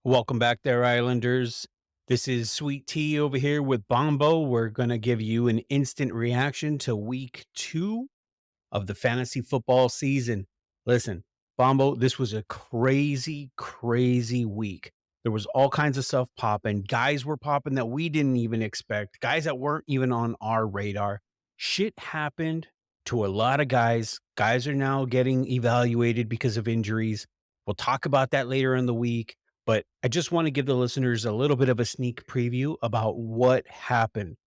Welcome back there, Islanders. This is Sweet Tea over here with Bombo. We're going to give you an instant reaction to week 2 of the fantasy football season. Listen, Bombo, this was a crazy, crazy week. There was all kinds of stuff popping. Guys were popping that we didn't even expect, guys that weren't even on our radar. Shit happened to a lot of guys. Guys are now getting evaluated because of injuries. We'll talk about that later in the week, but I just want to give the listeners a little bit of a sneak preview about what happened.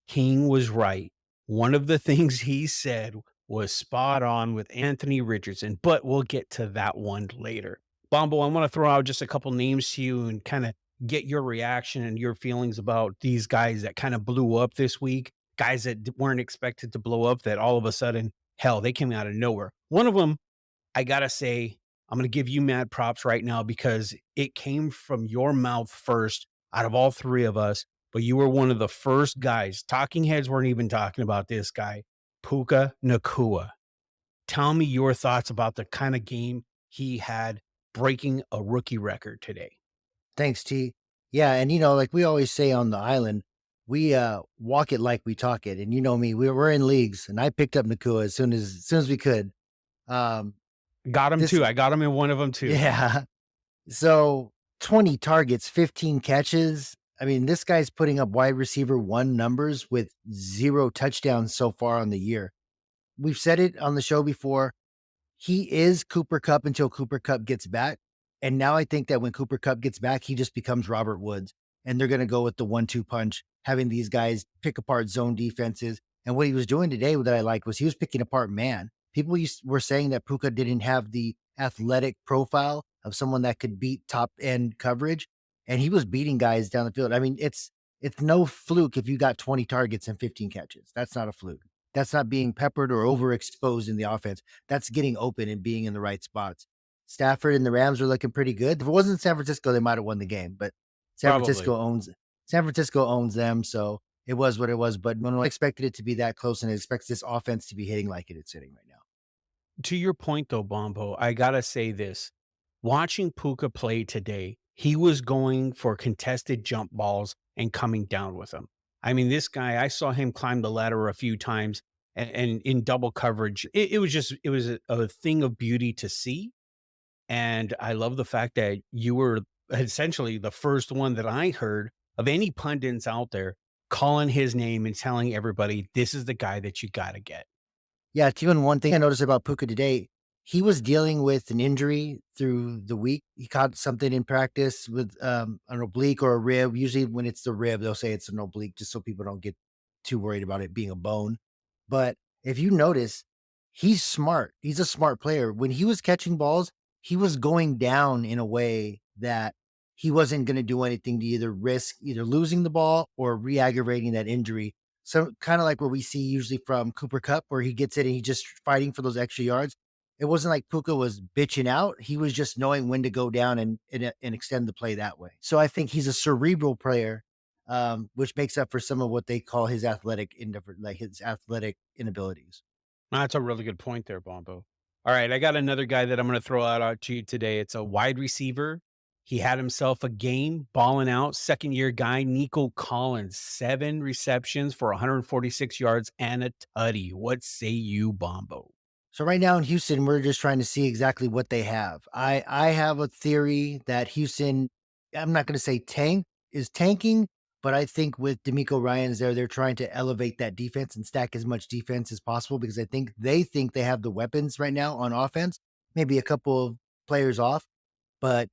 King was right. One of the things he said was spot on with Anthony Richardson, but we'll get to that one later. Bombo, I want to throw out just a couple names to you and kind of get your reaction and your feelings about these guys that kind of blew up this week, guys that weren't expected to blow up, that all of a sudden, hell, they came out of nowhere. One of them, I got to say, I'm going to give you mad props right now because it came from your mouth first out of all three of us, but you were one of the first guys. Talking heads weren't even talking about this guy, Puka Nakua. Tell me your thoughts about the kind of game he had breaking a rookie record today. Thanks, T. Yeah, and like we always say on the island, we walk it like we talk it. And you know me, we're in leagues, and I picked up Nakua as soon as we could. Um, Got him this too. I got him in one of them too. yeah. So 20 targets, 15 catches. I mean, this guy's putting up wide receiver one numbers with zero touchdowns so far on the year. We've said it on the show before. He is Cooper Cup until Cooper Cup gets back. And now I think that when Cooper Cup gets back, he just becomes Robert Woods. And they're going to go with the 1-2 punch, having these guys pick apart zone defenses. And what he was doing today that I liked was he was picking apart man. Were saying that Puka didn't have the athletic profile of someone that could beat top end coverage. And he was beating guys down the field. I mean, it's no fluke if you got 20 targets and 15 catches. That's not a fluke. That's not being peppered or overexposed in the offense. That's getting open and being in the right spots. Stafford and the Rams are looking pretty good. If it wasn't San Francisco, they might have won the game, but San Probably. Francisco owns San Francisco owns them, so it was what it was. But no one expected it to be that close, and it expects this offense to be hitting like it's hitting right now. To your point though, Bombo, I gotta say this. Watching Puka play today, he was going for contested jump balls and coming down with them. I mean, this guy, I saw him climb the ladder a few times and in double coverage. It was just, it was a thing of beauty to see. And I love the fact that you were essentially the first one that I heard of any pundits out there calling his name and telling everybody, this is the guy that you got to get. Yeah, it's even one thing I noticed about Puka today. He was dealing with an injury through the week. He caught something in practice with an oblique or a rib. Usually, when it's the rib, they'll say it's an oblique just so people don't get too worried about it being a bone. But if you notice, he's smart. He's a smart player. When he was catching balls, he was going down in a way that he wasn't going to do anything to either risk either losing the ball or re-aggravating that injury. So kind of like what we see usually from Cooper Cup, where he gets it and he's just fighting for those extra yards. It wasn't like Puka was bitching out. He was just knowing when to go down and extend the play that way. So I think he's a cerebral player, which makes up for some of what they call his athletic indifferent, like his athletic inabilities. That's a really good point there, Bombo. All right, I got another guy that I'm going to throw out to you today. It's a wide receiver. He had himself a game balling out. Second year guy, Niko Collins, 7 receptions for 146 yards and a tutty. What say you, Bombo? So right now in Houston, we're just trying to see exactly what they have. I have a theory that Houston, I'm not going to say tanking, but I think with D'Amico Ryan's there, they're trying to elevate that defense and stack as much defense as possible because I think they have the weapons right now on offense, maybe a couple of players off, but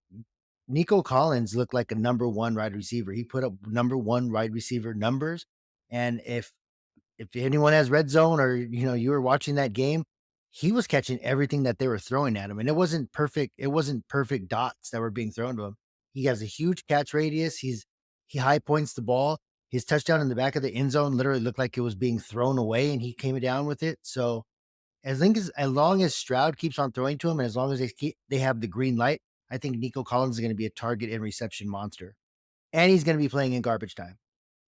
Nico Collins looked like a number one wide receiver. He put up number one wide receiver numbers, and if anyone has red zone or you were watching that game, he was catching everything that they were throwing at him, and it wasn't perfect. It wasn't perfect dots that were being thrown to him. He has a huge catch radius. He high points the ball. His touchdown in the back of the end zone literally looked like it was being thrown away, and he came down with it. So as long as Stroud keeps on throwing to him, and as long as they have the green light, I think Nico Collins is going to be a target and reception monster, and he's going to be playing in garbage time.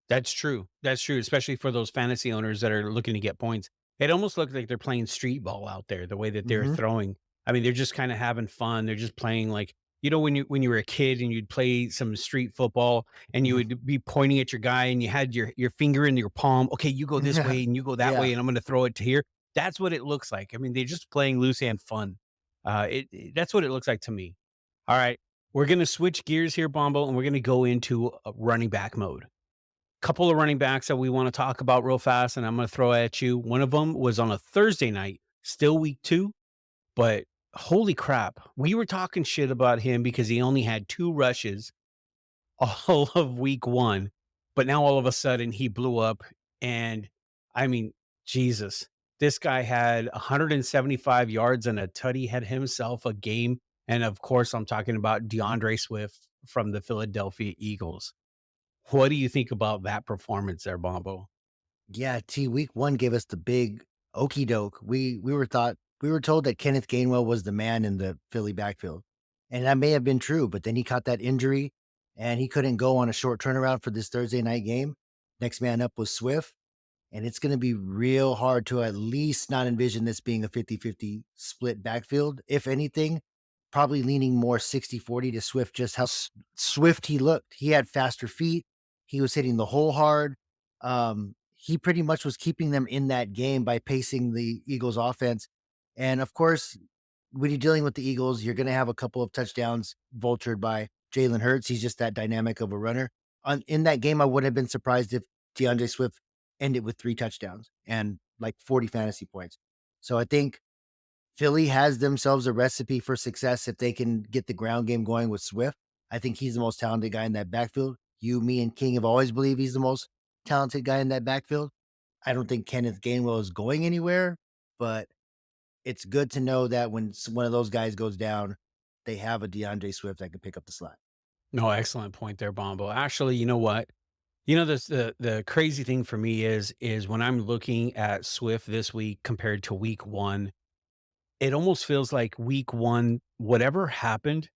That's true. That's true, especially for those fantasy owners that are looking to get points. It almost looks like they're playing street ball out there, the way that they're Hmm. throwing. I mean, they're just kind of having fun. They're just playing like You know, when you were a kid and you'd play some street football and you Mhm. would be pointing at your guy and you had your finger in your palm, "Okay, you go this Yeah. way and you go that Yeah. way, and I'm gonna throw it to here." That's what it looks like. I mean, they're just playing loose and fun. That's what it looks like to me. Alright, we're gonna switch gears here, Bombo, and we're gonna go into running back mode. Couple of running backs that we wanna talk about real fast, and I'm gonna throw at you. One of them was on a Thursday night, still week 2, but holy crap, we were talking shit about him because he only had 2 rushes all of week 1, but now all of a sudden he blew up, and I mean, Jesus, this guy had 175 yards and a tutty, had himself a game, and of course, I'm talking about DeAndre Swift from the Philadelphia Eagles. What do you think about that performance there, Bombo? Yeah, week 1 gave us the big okey doke. We were told that Kenneth Gainwell was the man in the Philly backfield, and that may have been true, but then he caught that injury, and he couldn't go on a short turnaround for this Thursday night game. Next man up was Swift, and it's gonna be real hard to at least not envision this being a 50-50 split backfield. If anything, probably leaning more 60-40 to Swift, just how swift he looked. He had faster feet. He was hitting the hole hard. He pretty much was keeping them in that game by pacing the Eagles offense. And of course, when you're dealing with the Eagles, you're going to have a couple of touchdowns vultured by Jalen Hurts. He's just that dynamic of a runner. In that game, I wouldn't have been surprised if DeAndre Swift ended with 3 touchdowns and like 40 fantasy points. So I think Philly has themselves a recipe for success if they can get the ground game going with Swift. I think he's the most talented guy in that backfield. You, me, and King have always believed he's the most talented guy in that backfield. I don't think Kenneth Gainwell is going anywhere, but it's good to know that when one of those guys goes down, they have a DeAndre Swift that can pick up the slack. No, excellent point there, Bombo. Actually, you know what? You know, the crazy thing for me is when I'm looking at Swift this week compared to week 1, it almost feels like week 1, whatever happened,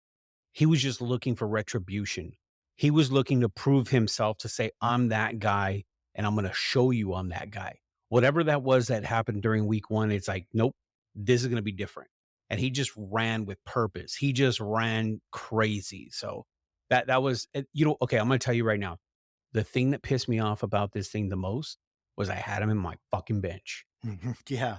he was just looking for retribution. He was looking to prove himself to say, "I'm that guy, and I'm gonna show you I'm that guy." Whatever that was that happened during week 1, it's like, "Nope, this is gonna be different." And he just ran with purpose. He just ran crazy. So that was okay, I'm gonna tell you right now, the thing that pissed me off about this thing the most was I had him in my fucking bench. Yeah.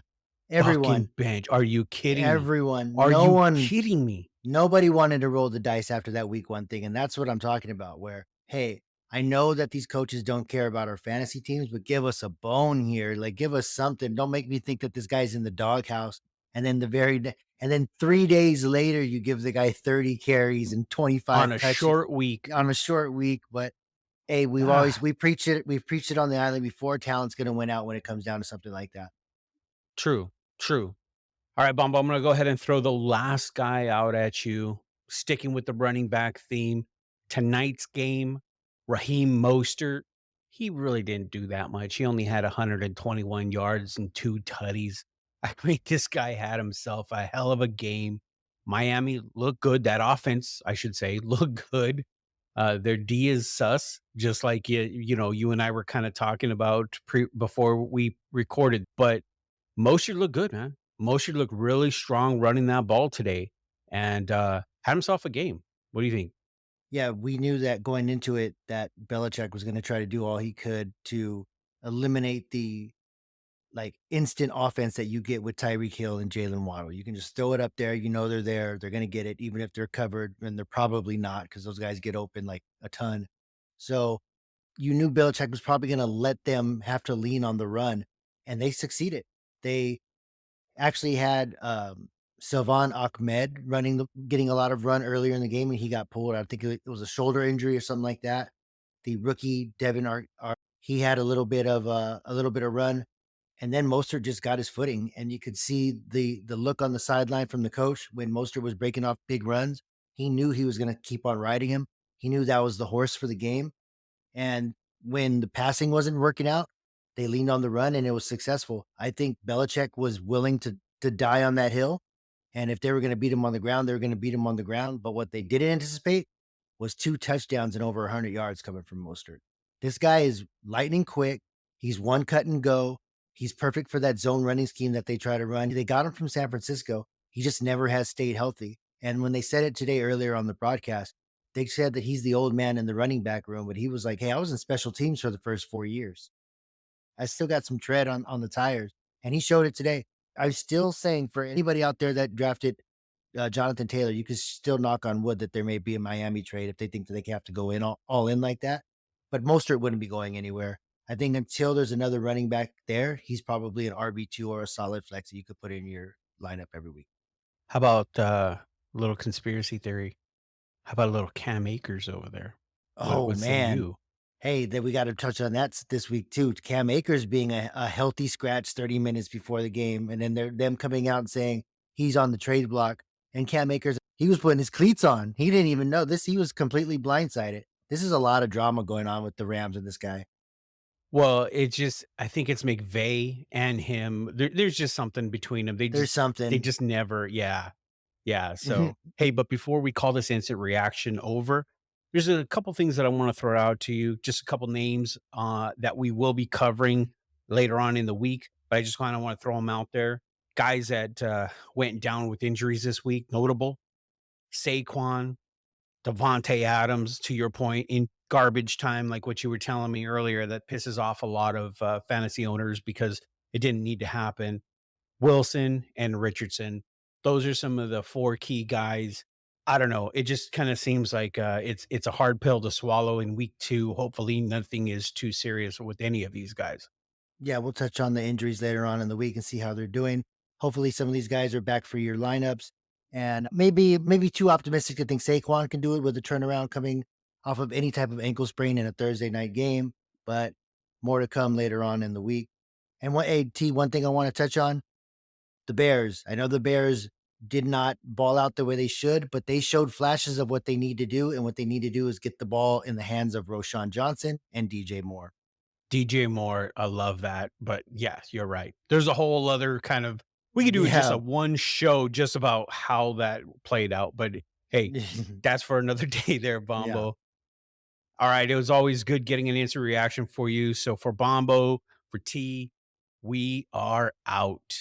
Fucking Everyone, bench. Are you kidding me? everyone, Are no you one kidding me? Nobody wanted to roll the dice after that week 1 thing, and that's what I'm talking about, where, "Hey, I know that these coaches don't care about our fantasy teams, but give us a bone here, like, give us something. Don't make me think that this guy's in the doghouse." And then 3 days later, you give the guy 30 carries and On 25 a touches short week. on a short week, but, hey, Ah, we've preached it on the island before, talent's gonna win out when it comes down to something like that. true, true. All right, Bumbo, I'm gonna go ahead and throw the last guy out at you, sticking with the running back theme. Tonight's game, Raheem Mostert, he really didn't do that much. He only had 121 yards and 2 tutties. I mean, this guy had himself a hell of a game. Miami looked good. That offense, I should say, looked good. Their D is sus, just like you and I were kind of talking about before we recorded. But Mostert looked good, man. Mostert looked really strong running that ball today, and had himself a game. What do you think? Yeah, we knew that going into it that Belichick was gonna try to do all he could to eliminate the, like, instant offense that you get with Tyreek Hill and Jalen Waddle. You can just throw it up there, you know they're there, they're gonna get it even if they're covered, and they're probably not because those guys get open, like, a ton. So, you knew Belichick was probably gonna let them have to lean on the run, and they succeeded. They actually had, Salvon Ahmed getting a lot of run earlier in the game, and he got pulled. I think it was a shoulder injury or something like that. The rookie Devin he had a little bit of run, and then Mostert just got his footing, and you could see the look on the sideline from the coach when Mostert was breaking off big runs. He knew he was going to keep on riding him. He knew that was the horse for the game, and when the passing wasn't working out, they leaned on the run and it was successful. I think Belichick was willing to die on that hill. And if they were going to beat him on the ground, they were going to beat him on the ground. But what they didn't anticipate was 2 touchdowns and over 100 yards coming from Mostert. This guy is lightning quick. He's one cut and go. He's perfect for that zone running scheme that they try to run. They got him from San Francisco. He just never has stayed healthy. And when they said it today earlier on the broadcast, they said that he's the old man in the running back room, but he was like, "Hey, I was in special teams for the first 4 years. I still got some tread on the tires," and he showed it today. I'm still saying for anybody out there that drafted Jonathan Taylor, you could still knock on wood that there may be a Miami trade if they think that they have to go in all in like that. But Mostert wouldn't be going anywhere. I think until there's another running back there, he's probably an RB2 or a solid flex that you could put in your lineup every week. How about a little conspiracy theory? How about a little Cam Akers over there? Oh What say man. you? Hey, then we got to touch on that this week too. Cam Akers being a healthy scratch 30 minutes before the game, and then they're them coming out and saying he's on the trade block. And Cam Akers, he was putting his cleats on. He didn't even know this. He was completely blindsided. This is a lot of drama going on with the Rams and this guy. Well, it just I think it's McVay and him. There's just something between them. There's They something. just never, yeah. Yeah, so, hey, but before we call this instant reaction over, there's a couple things that I wanna throw out to you, just a couple names, that we will be covering later on in the week, but I just kinda wanna throw them out there. Guys that, went down with injuries this week, notable: Saquon, Devontae Adams, to your point, in garbage time, like what you were telling me earlier, that pisses off a lot of, fantasy owners because it didn't need to happen. Wilson and Richardson. Those are some of the 4 key guys. I don't know, it just kinda seems like, it's a hard pill to swallow in week 2. Hopefully, nothing is too serious with any of these guys. Yeah, we'll touch on the injuries later on in the week and see how they're doing. Hopefully, some of these guys are back for your lineups, and maybe too optimistic to think Saquon can do it with a turnaround coming off of any type of ankle sprain in a Thursday night game. But more to come later on in the week. And one thing I want to touch on: the Bears. I know the Bears did not ball out the way they should, but they showed flashes of what they need to do, and what they need to do is get the ball in the hands of Roshan Johnson and DJ Moore. DJ Moore, I love that, but yes, you're right. There's a whole other kind of we could do just a Yeah. one show just about how that played out, but hey, that's for another day there, Yeah. Bombo. All right, it was always good getting an instant reaction for you. So for Bombo, for T, we are out.